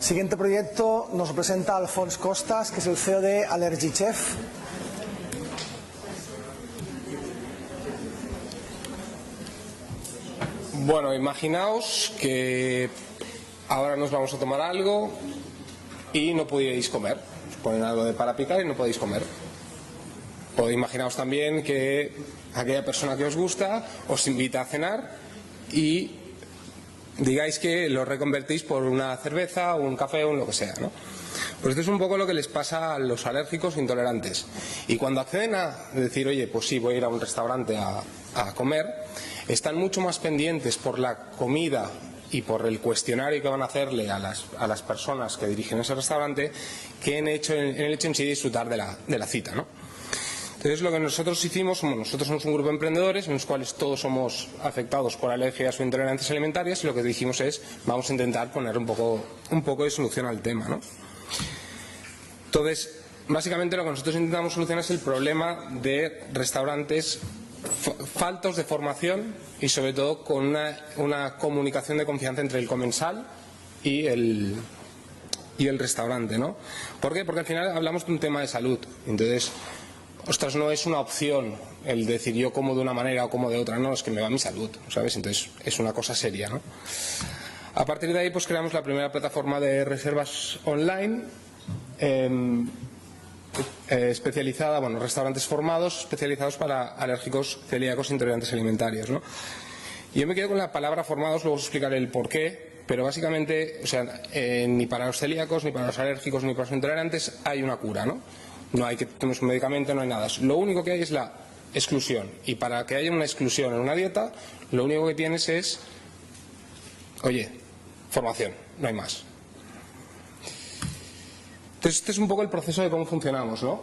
Siguiente proyecto nos lo presenta Alfons Costas, que es el CEO de Allergy Chef. Bueno, imaginaos que ahora nos vamos a tomar algo y no podíais comer. Os ponen algo para picar y no podéis comer. O imaginaos también que aquella persona que os gusta os invita a cenar y digáis que lo reconvertís por una cerveza o un café o lo que sea, ¿no? Pues esto es un poco lo que les pasa a los alérgicos e intolerantes. Y cuando acceden a decir, oye, pues sí, voy a ir a un restaurante a comer, están mucho más pendientes por la comida y por el cuestionario que van a hacerle a las personas que dirigen ese restaurante que en el hecho en sí de disfrutar de la cita, ¿no? Entonces lo que nosotros hicimos, nosotros somos un grupo de emprendedores en los cuales todos somos afectados por alergias o intolerancias alimentarias, y lo que dijimos es, vamos a intentar poner un poco de solución al tema, ¿no? Entonces, básicamente lo que nosotros intentamos solucionar es el problema de restaurantes faltos de formación y sobre todo con una comunicación de confianza entre el comensal y el restaurante, ¿no? ¿Por qué? Porque al final hablamos de un tema de salud. Entonces, ostras, no es una opción el decir yo como de una manera o como de otra, no, es que me va mi salud, ¿sabes? Entonces es una cosa seria, ¿no? A partir de ahí pues creamos la primera plataforma de reservas online especializada, bueno, restaurantes formados especializados para alérgicos, celíacos e intolerantes alimentarios, ¿no? Yo me quedo con la palabra formados, luego os explicaré el porqué, pero básicamente, o sea, ni para los celíacos, ni para los alérgicos, ni para los intolerantes hay una cura, ¿no? No hay que tomar un medicamento, no hay nada. Lo único que hay es la exclusión. Y para que haya una exclusión en una dieta, lo único que tienes es, oye, formación, no hay más. Entonces, este es un poco el proceso de cómo funcionamos, ¿no?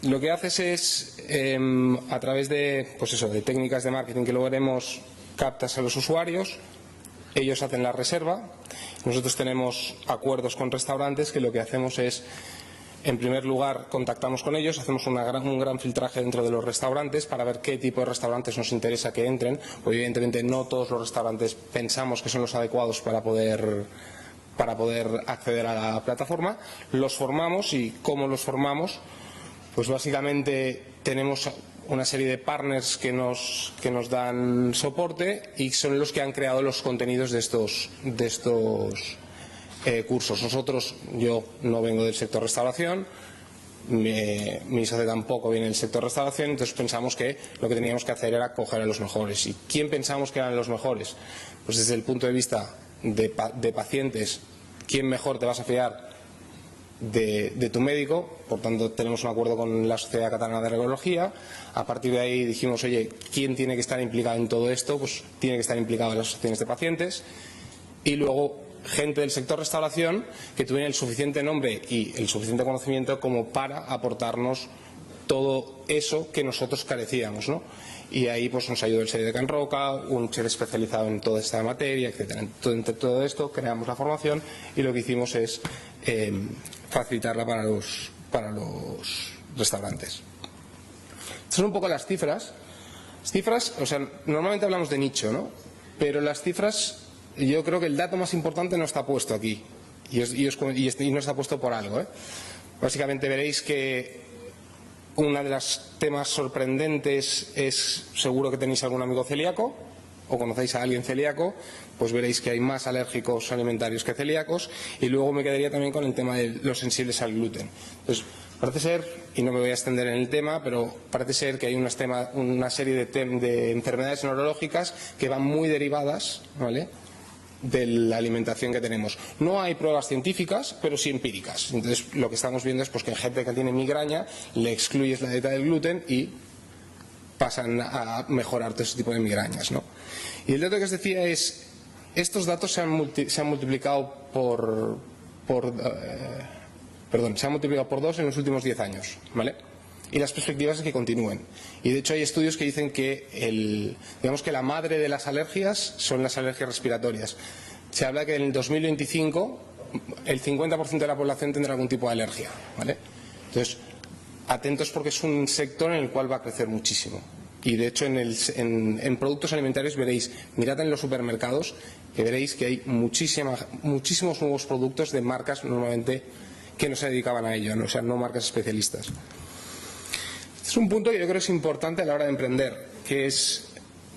Lo que haces es, a través de, pues eso, de técnicas de marketing que luego veremos, captas a los usuarios, ellos hacen la reserva, nosotros tenemos acuerdos con restaurantes que lo que hacemos es, en primer lugar, contactamos con ellos, hacemos un gran filtraje dentro de los restaurantes para ver qué tipo de restaurantes nos interesa que entren, porque evidentemente no todos los restaurantes pensamos que son los adecuados para poder acceder a la plataforma. Los formamos, y ¿cómo los formamos? Pues básicamente tenemos una serie de partners que nos dan soporte y son los que han creado los contenidos de estos cursos. Nosotros, yo no vengo del sector restauración, mi socio tampoco viene del sector restauración, entonces pensamos que lo que teníamos que hacer era coger a los mejores. ¿Y quién pensamos que eran los mejores? Pues desde el punto de vista de pacientes, ¿quién mejor te vas a fiar de tu médico? Por tanto, tenemos un acuerdo con la Sociedad Catalana de Radiología. A partir de ahí dijimos, oye, ¿quién tiene que estar implicado en todo esto? Pues tiene que estar implicado en las asociaciones de pacientes. Y luego gente del sector restauración que tuviera el suficiente nombre y el suficiente conocimiento como para aportarnos todo eso que nosotros carecíamos, ¿no? Y ahí pues nos ayudó el Chef de Can Roca, un chef especializado en toda esta materia, etcétera. Entre todo esto creamos la formación y lo que hicimos es facilitarla para los restaurantes. Estas son un poco las cifras. Cifras, o sea, normalmente hablamos de nicho, ¿no? Pero las cifras, yo creo que el dato más importante no está puesto aquí y no está puesto por algo, ¿eh? Básicamente veréis que una de los temas sorprendentes es, seguro que tenéis algún amigo celíaco o conocéis a alguien celíaco, pues veréis que hay más alérgicos alimentarios que celíacos, y luego me quedaría también con el tema de los sensibles al gluten. Entonces, parece ser, y no me voy a extender en el tema, pero parece ser que hay una serie de enfermedades neurológicas que van muy derivadas, ¿vale?, de la alimentación que tenemos. No hay pruebas científicas, pero sí empíricas. Entonces, lo que estamos viendo es pues, que en gente que tiene migraña le excluyes la dieta del gluten y pasan a mejorar todo ese tipo de migrañas, ¿no? Y el dato que os decía es, estos datos se han multiplicado por 2 en los últimos 10 años, ¿vale? Y las perspectivas es que continúen. Y de hecho hay estudios que dicen que digamos que la madre de las alergias son las alergias respiratorias. Se habla que en el 2025 el 50% de la población tendrá algún tipo de alergia, ¿vale? Entonces, atentos porque es un sector en el cual va a crecer muchísimo. Y de hecho en productos alimentarios veréis, mirad en los supermercados, que veréis que hay muchísimos nuevos productos de marcas normalmente que no se dedicaban a ello, ¿no? O sea, no marcas especialistas. Este es un punto que yo creo que es importante a la hora de emprender, que es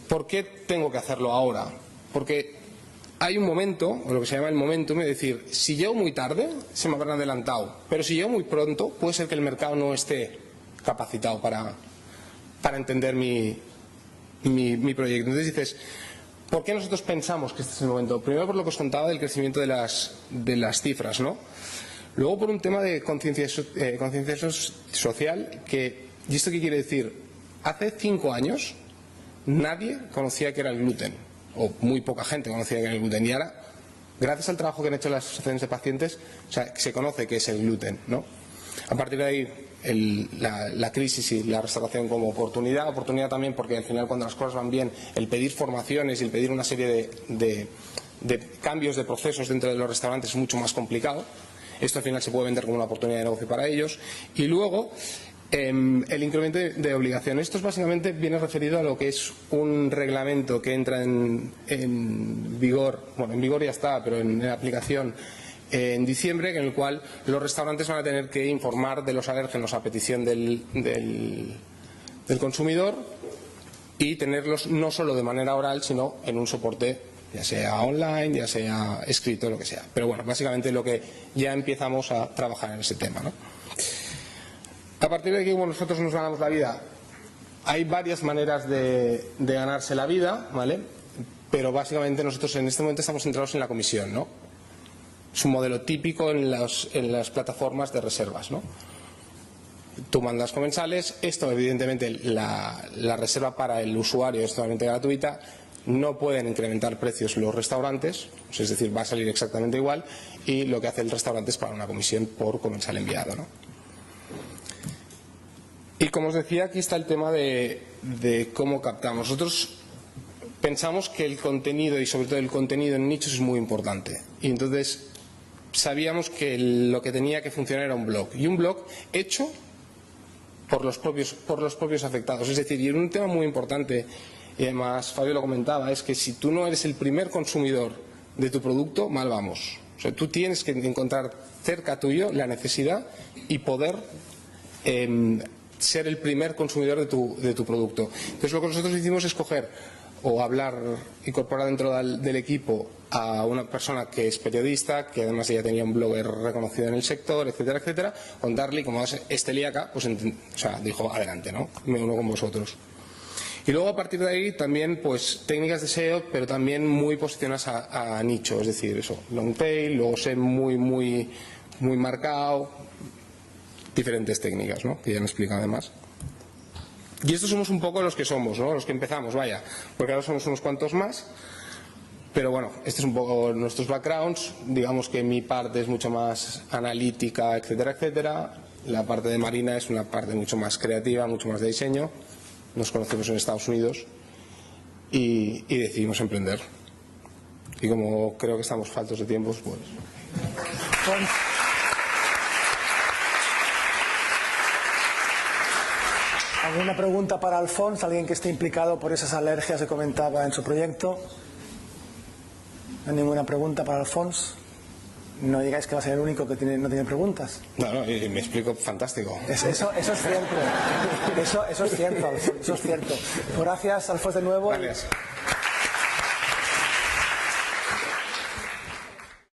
¿por qué tengo que hacerlo ahora? Porque hay un momento, o lo que se llama el momentum, es decir, si llego muy tarde, se me habrán adelantado, pero si llego muy pronto, puede ser que el mercado no esté capacitado para entender mi proyecto. Entonces dices, ¿por qué nosotros pensamos que este es el momento? Primero por lo que os contaba del crecimiento de las cifras, ¿no? Luego por un tema de conciencia social, ¿y esto qué quiere decir? Hace 5 años nadie conocía qué era el gluten, o muy poca gente conocía qué era el gluten, y ahora, gracias al trabajo que han hecho las asociaciones de pacientes, o sea, se conoce qué es el gluten, ¿no? A partir de ahí, la crisis y la restauración como oportunidad también porque al final cuando las cosas van bien, el pedir formaciones y el pedir una serie de cambios de procesos dentro de los restaurantes es mucho más complicado. Esto al final se puede vender como una oportunidad de negocio para ellos. Y luego, el incremento de obligaciones. Esto básicamente viene referido a lo que es un reglamento que entra en vigor, bueno, en vigor ya está, pero en aplicación en diciembre, en el cual los restaurantes van a tener que informar de los alérgenos a petición del consumidor y tenerlos no solo de manera oral, sino en un soporte, ya sea online, ya sea escrito, lo que sea. Pero bueno, básicamente lo que ya empezamos a trabajar en ese tema, ¿no? A partir de aquí, como nosotros nos ganamos la vida, hay varias maneras de ganarse la vida, ¿vale? Pero básicamente nosotros en este momento estamos centrados en la comisión, ¿no? Es un modelo típico en las plataformas de reservas, ¿no? Tú mandas comensales, esto evidentemente la reserva para el usuario es totalmente gratuita, no pueden incrementar precios los restaurantes, es decir, va a salir exactamente igual, y lo que hace el restaurante es pagar una comisión por comensal enviado, ¿no? Y como os decía, aquí está el tema de cómo captamos. Nosotros pensamos que el contenido y sobre todo el contenido en nichos es muy importante, y entonces sabíamos que lo que tenía que funcionar era un blog, y un blog hecho por los propios afectados. Es decir, y un tema muy importante, y además Fabio lo comentaba, es que si tú no eres el primer consumidor de tu producto, mal vamos. O sea, tú tienes que encontrar cerca tuyo la necesidad y poder ser el primer consumidor de tu producto. Entonces lo que nosotros hicimos es coger o incorporar dentro del equipo a una persona que es periodista, que además ella tenía un blogger reconocido en el sector, etcétera, etcétera, contarle, y como es celíaca, pues dijo, adelante, ¿no? Me uno con vosotros. Y luego a partir de ahí también pues técnicas de SEO, pero también muy posicionadas a nicho, es decir, eso, long tail, luego SEO muy marcado, diferentes técnicas, ¿no? Que ya me explico además. Y estos somos un poco los que somos, ¿no? Los que empezamos, vaya, porque ahora somos unos cuantos más, pero bueno, este es un poco nuestros backgrounds. Digamos que mi parte es mucho más analítica, etcétera, etcétera. La parte de Marina es una parte mucho más creativa, mucho más de diseño. Nos conocemos en Estados Unidos y decidimos emprender. Y como creo que estamos faltos de tiempos, pues... ¿Alguna pregunta para Alfons? ¿Alguien que esté implicado por esas alergias que comentaba en su proyecto? ¿No hay ninguna pregunta para Alfons? No digáis que va a ser el único que no tiene preguntas. No, me explico fantástico. Eso es cierto. Eso es cierto, Alfons, eso es cierto. Gracias, Alfons, de nuevo. Gracias.